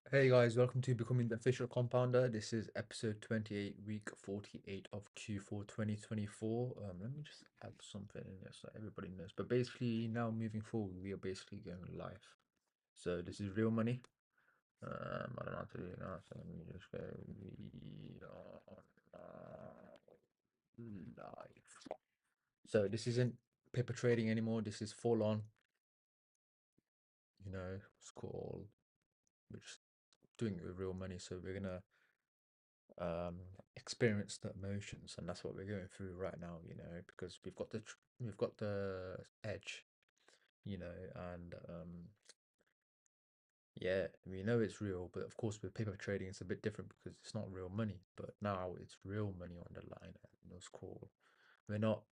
Hey guys, welcome to Becoming the Official Compounder. This is episode 28, week 48 of Q4 2024. Let me just add something in there so everybody knows. But basically, now moving forward, we are basically going live. So this is real money. I don't know how to do it now, so let me just go. We are live. So this isn't paper trading anymore. This is full on, it's called, we're just doing it with real money. So we're gonna um, experience the emotions, and that's what we're going through right now. Because we've got the edge, and yeah, we know it's real, but of course with paper trading it's a bit different because it's not real money. But now it's real money on the line, and it's cool. We're not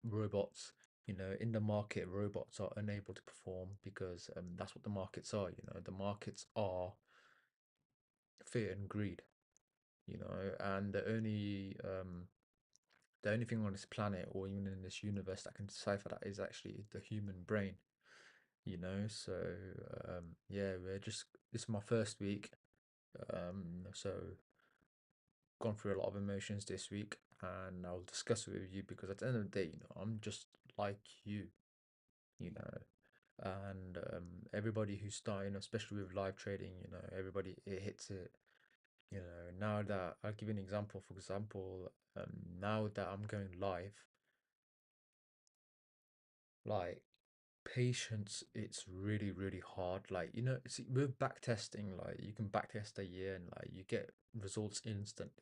robots. In the market, robots are unable to perform because that's what the markets are. The markets are fear and greed. And the only thing on this planet or even in this universe that can decipher that is actually the human brain. So yeah, this is my first week. So gone through a lot of emotions this week, and I'll discuss it with you because at the end of the day, I'm just like you know and everybody who's starting, especially with live trading, everybody it hits it. Now that I'll give you an example. For example, now that I'm going live, like patience, it's really hard. Like, see, with backtesting, like you can backtest a year and like you get results instant.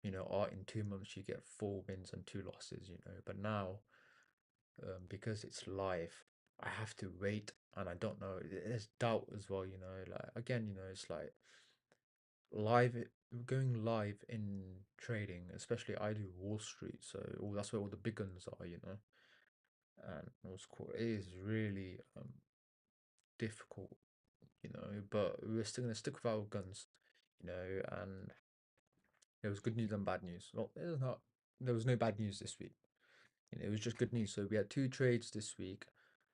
Or in 2 months you get 4 wins and 2 losses. But now, because it's live, I have to wait, and I don't know. There's doubt as well. Like again, it's like live going live in trading, especially I do Wall Street, so that's where all the big guns are. And what's cool, it is really difficult, but we're still gonna stick with our guns, and there was good news and bad news. Well, there was no bad news this week. It was just good news. So we had two trades this week.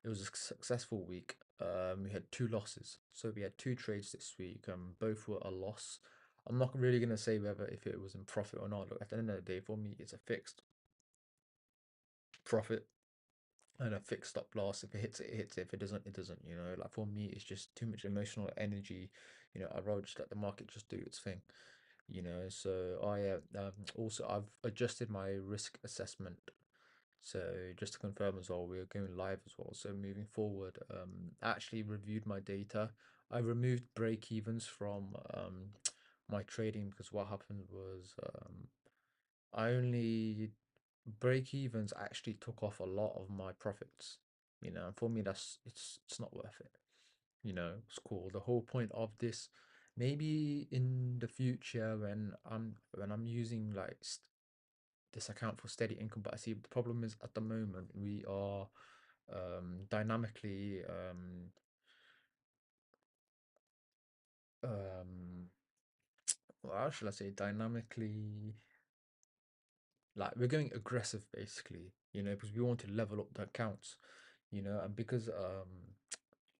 It was a successful week. We had two losses. So we had two trades this week. Both were a loss. I'm not really gonna say whether if it was in profit or not. Look, at the end of the day, for me, it's a fixed profit and a fixed stop loss. If it hits it, it hits it. If it doesn't, it doesn't. Like for me, it's just too much emotional energy. I'd rather just let the market just do its thing. So also I've adjusted my risk assessment. So just to confirm as well, we're going live as well. So moving forward, I actually reviewed my data. I removed break evens from my trading because what happened was I only break evens actually took off a lot of my profits. And for me it's not worth it. It's cool. The whole point of this, maybe in the future when I'm using like this account for steady income, but I see the problem is at the moment we are dynamically um well, how should I say, dynamically, like we're going aggressive basically, because we want to level up the accounts, and because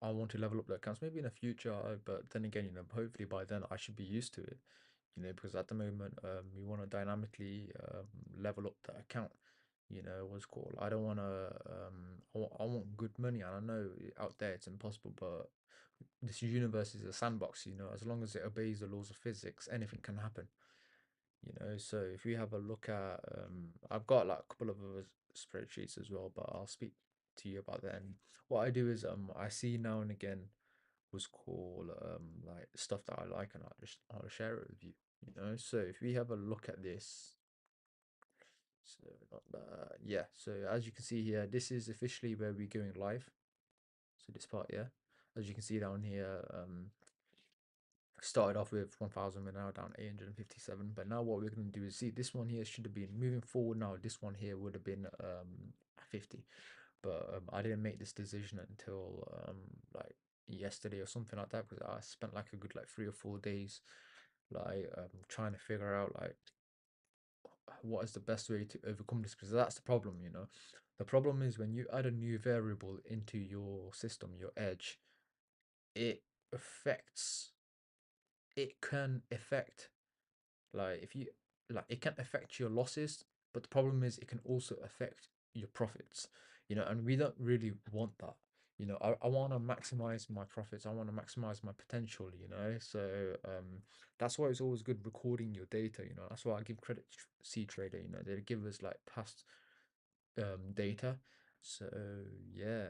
I want to level up the accounts maybe in the future, but then again, hopefully by then I should be used to it, because at the moment we want to dynamically level up the account. What's called, I don't want to I want good money, and I know out there it's impossible, but this universe is a sandbox. As long as it obeys the laws of physics, anything can happen. So if we have a look at I've got like a couple of other spreadsheets as well, but I'll speak to you about that. And what I do is I see now and again was called like stuff that I like, and I'll share it with you. So if we have a look at this, so not that, yeah, so as you can see here, this is officially where we're going live. So this part, yeah, as you can see down here, started off with 1000, we're now down 857. But now what we're going to do is, see, this one here should have been moving forward. Now this one here would have been 50, but I didn't make this decision until like yesterday or something like that, because I spent like a good like 3 or 4 days like trying to figure out like what is the best way to overcome this, because that's the problem. The problem is when you add a new variable into your system, your edge, it affects it can affect, like if you, like it can affect your losses, but the problem is it can also affect your profits, and we don't really want that. I want to maximize my profits. I want to maximize my potential, so that's why it's always good recording your data. That's why I give credit to C Trader. They give us like past data. So yeah,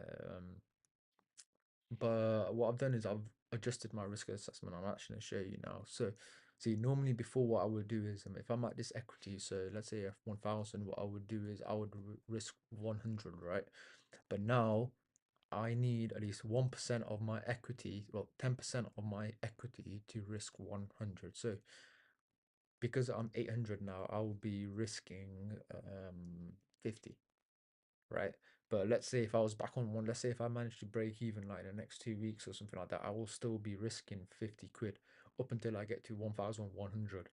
but what I've done is I've adjusted my risk assessment. I'm actually going to show you now. So, see, normally before what I would do is if I'm at this equity, so let's say F 1000, what I would do is I would risk 100, right? But now I need at least 1% of my equity, well, 10% of my equity to risk 100. So, because I'm 800 now, I will be risking 50, right? But let's say if I was back on one, let's say if I managed to break even like the next 2 weeks or something like that, I will still be risking 50 quid up until I get to 1,100,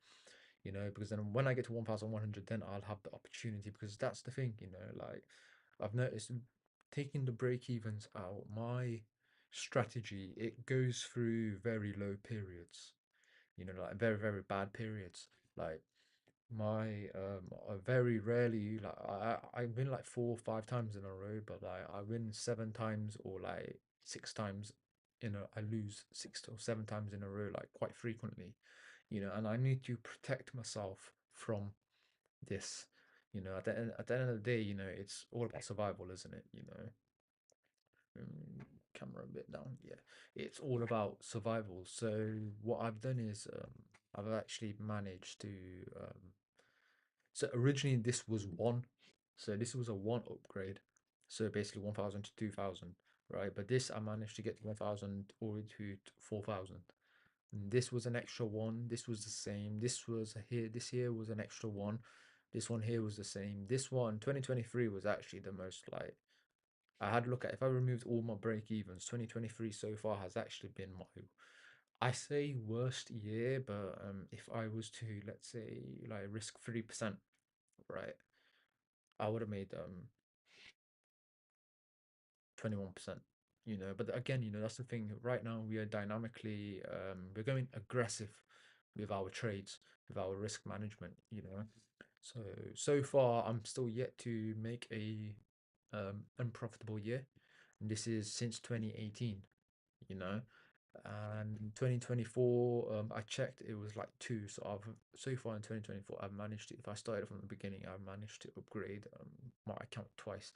because then when I get to 1,100, then I'll have the opportunity, because that's the thing, like I've noticed taking the break evens out, my strategy, it goes through very low periods, like very, very bad periods. Like my I very rarely, like I win like 4 or 5 times in a row, but like I win 7 times or like 6 times I lose 6 or 7 times in a row, like quite frequently, and I need to protect myself from this. At the end of the day, it's all about survival, isn't it? Camera a bit down. Yeah, it's all about survival. So what I've done is I've actually managed to so originally this was one. So this was a one upgrade. So basically 1000 to 2000, right? But this I managed to get to 1000 all the way to 4000. And this was an extra one. This was the same. This was here. This here was an extra one. This one here was the same. This one, 2023, was actually the most like I had a look at. If I removed all my break evens, 2023 so far has actually been my, I say worst year, but if I was to, let's say, like risk 3%, right, I would have made 21%. But again, that's the thing. Right now, we are dynamically, we're going aggressive with our trades, with our risk management. So far, I'm still yet to make a unprofitable year. And this is since 2018. You know, and 2024 I checked, it was like two. So I've so far in 2024 I've managed to, if I started from the beginning, I've managed to upgrade my account twice.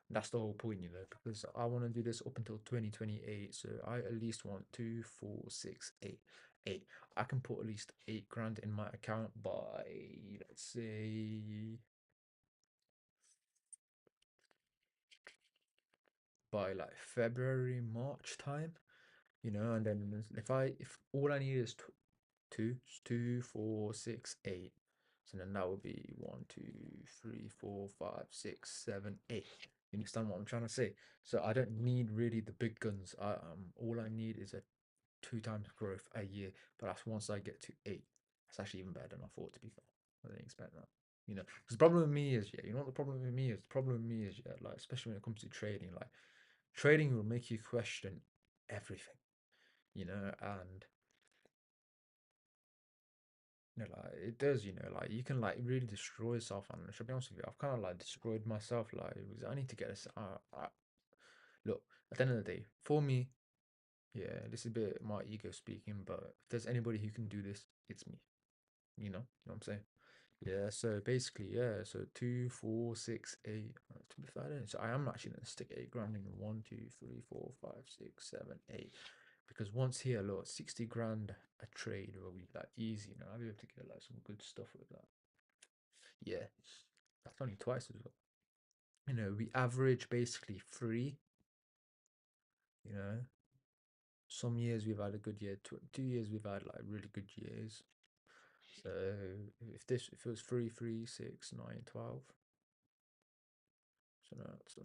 That's the whole point, because I want to do this up until 2028. So I at least want 2, 4, 6, 8. I can put at least 8 grand in my account by, let's say, by like February, March time. And then if all I need is two, 2, 4, 6, 8. So then that would be 1, 2, 3, 4, 5, 6, 7, 8. You understand what I'm trying to say? So I don't need really the big guns. All I need is a 2 times growth a year. But that's once I get to 8. That's actually even better than I thought, to be fair. I didn't expect that. Because the problem with me is, yeah, you know what the problem with me is? The problem with me is, yeah, like especially when it comes to trading, like trading will make you question everything, and like it does, like you can like really destroy yourself. And I should be honest with you, I've kind of like destroyed myself. Like, I need to get this. Look, at the end of the day, for me, yeah, this is a bit my ego speaking, but if there's anybody who can do this, it's me. You know what I'm saying? Yeah. So basically, yeah. So 2, 4, 6, 8. To be fair, then, so I am actually gonna stick 8 grand in 1, 2, 3, 4, 5, 6, 7, 8. Because once here, look, 60 grand a trade will be like easy. I'll be able to get like some good stuff with that. Yeah, that's only twice as well. We average basically three. You know, some years we've had a good year. 2 years we've had like really good years. So if it was 3, 3, 6, 9, 12. So that's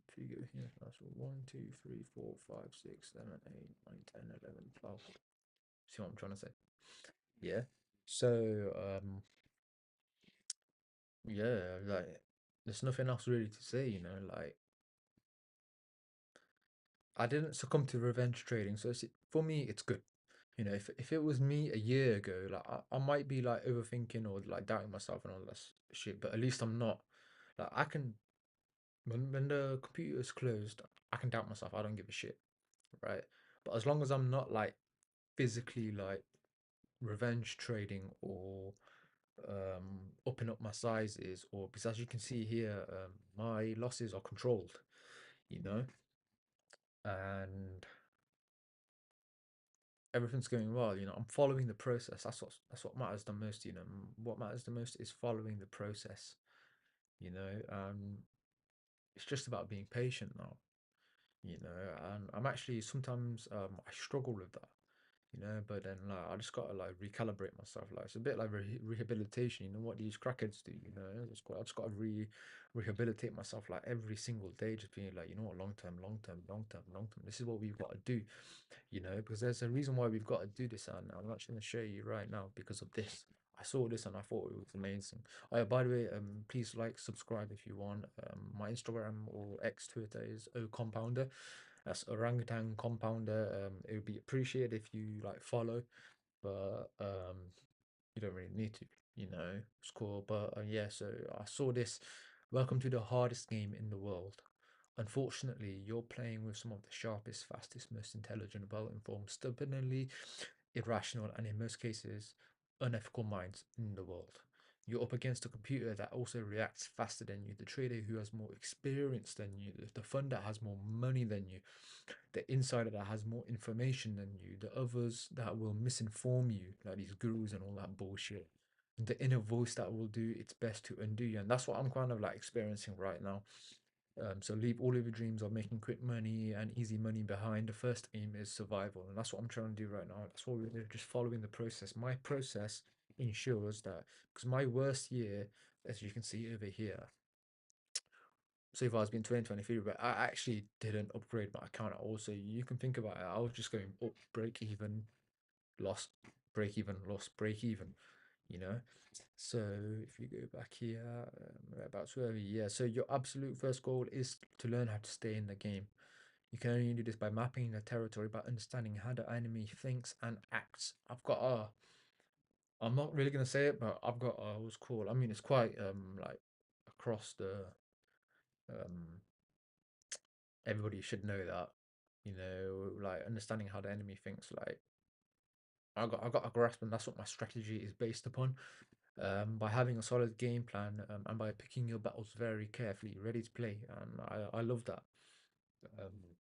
if you go here, that's 1, 2, 3, 4, 5, 6, 7, 8, 9, 10, 11, 12. See what I'm trying to say? Yeah. So yeah, like there's nothing else really to say. Like I didn't succumb to revenge trading, so for me it's good. If it was me a year ago, like I might be like overthinking or like doubting myself and all that shit, but at least I'm not. Like I can when the computer is closed, I can doubt myself. I don't give a shit, right? But as long as I'm not like physically like revenge trading or upping up my sizes, or because as you can see here, my losses are controlled, you know, and everything's going well. I'm following the process. That's what matters the most. What matters the most is following the process. It's just about being patient now. And I'm actually sometimes I struggle with that. But then like I just gotta like recalibrate myself. Like it's a bit like rehabilitation. What these crackheads do. I just gotta rehabilitate myself like every single day, just being like, long term, long term, long term, long term. This is what we've got to do. Because there's a reason why we've got to do this, and I'm actually going to show you right now because of this. I saw this and I thought it was amazing. Oh, yeah, by the way, please like, subscribe if you want. My Instagram or X Twitter is O Compounder. That's orangutan compounder. It would be appreciated if you like follow, but you don't really need to. It's cool. But yeah, so I saw this. Welcome to the hardest game in the world. Unfortunately, you're playing with some of the sharpest, fastest, most intelligent, well-informed, stubbornly irrational, and in most cases, unethical minds in the world. You're up against a computer that also reacts faster than you, the trader who has more experience than you, the fund that has more money than you, the insider that has more information than you, the others that will misinform you, like these gurus and all that bullshit. The inner voice that will do its best to undo you. And that's what I'm kind of like experiencing right now. So leave all of your dreams of making quick money and easy money behind. The first aim is survival, and that's what I'm trying to do right now. That's what we're doing, just following the process. My process ensures that because my worst year, as you can see over here, so far has been 2023, but I actually didn't upgrade my account at all. So you can think about it. I was just going up, break even, lost, break even, lost, break even. You know. So if you go back here, about 12, yeah. So your absolute first goal is to learn how to stay in the game. You can only do this by mapping the territory, by understanding how the enemy thinks and acts. I'm not really gonna say it, but I've got what's called. I mean, it's quite like across the um everybody should know that. Like understanding how the enemy thinks. Like I got a grasp, and that's what my strategy is based upon. By having a solid game plan, and by picking your battles very carefully, ready to play. And I love that. Um,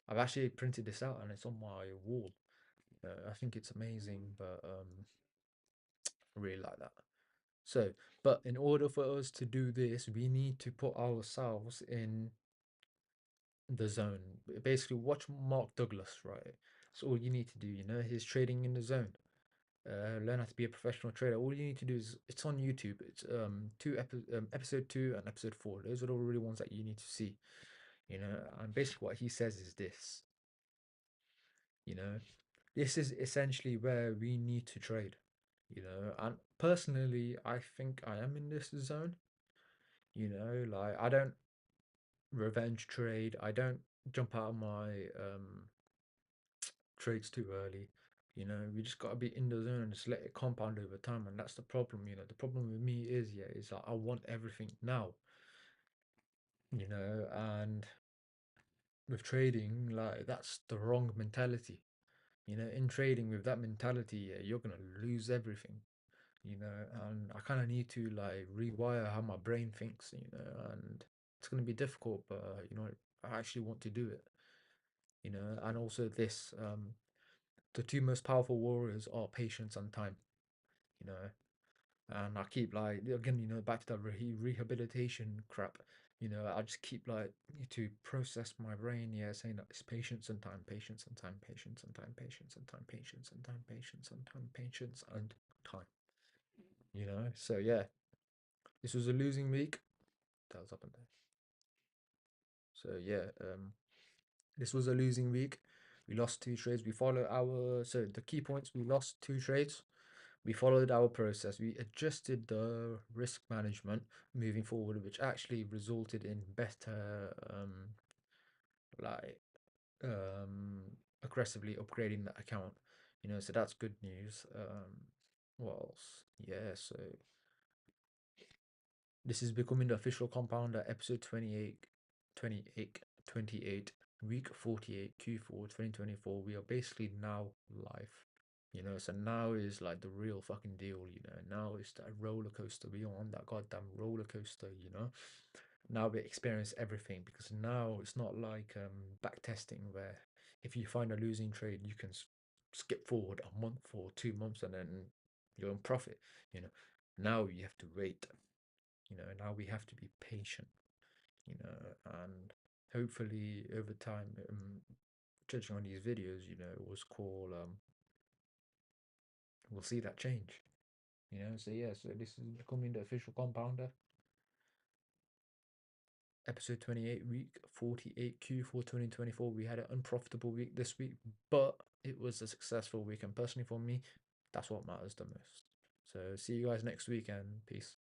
I've actually printed this out and it's on my wall. I think it's amazing, but I really like that. So, but in order for us to do this, we need to put ourselves in the zone. Basically, watch Mark Douglas, right? That's all you need to do. He's trading in the zone. Learn how to be a professional trader. All you need to do is it's on YouTube. It's episode 2 and episode 4. Those are the really ones that you need to see. And basically what he says is this. You know, this is essentially where we need to trade. And personally, I think I am in this zone. Like I don't revenge trade. I don't jump out of my trades too early. We just gotta be in the zone and just let it compound over time, and that's the problem. The problem with me is, yeah, is that I want everything now. And with trading, like that's the wrong mentality. In trading with that mentality, yeah, you're gonna lose everything. And I kind of need to like rewire how my brain thinks. And it's gonna be difficult, but I actually want to do it. And also this, the two most powerful warriors are patience and time. You know, and I keep like again, back to that rehabilitation crap. I just keep like need to process my brain, yeah, saying that it's patience and time, patience and time, patience and time, patience and time, patience and time, patience and time, patience and time. So yeah, this was a losing week. That was up and down. So yeah, this was a losing week. We lost two trades. We followed our so the key points. We lost two trades. We followed our process. We adjusted the risk management moving forward, which actually resulted in better, like, aggressively upgrading the account. So that's good news. What else? Yeah, so this is becoming the official compounder, episode 28, 28, 28, week 48, Q4 2024. We are basically now live. So now is like the real fucking deal. Now it's that roller coaster. We are on that goddamn roller coaster. Now we experience everything because now it's not like back testing where if you find a losing trade, you can skip forward a month or 2 months and then you're in profit. You know, now you have to wait. Now we have to be patient. And hopefully over time, judging on these videos, it was cool. We'll see that change. So yeah, so this is becoming the official compounder. Episode 28, week 48, Q4 2024. We had an unprofitable week this week, but it was a successful week. And personally, for me, that's what matters the most. So, see you guys next week and peace.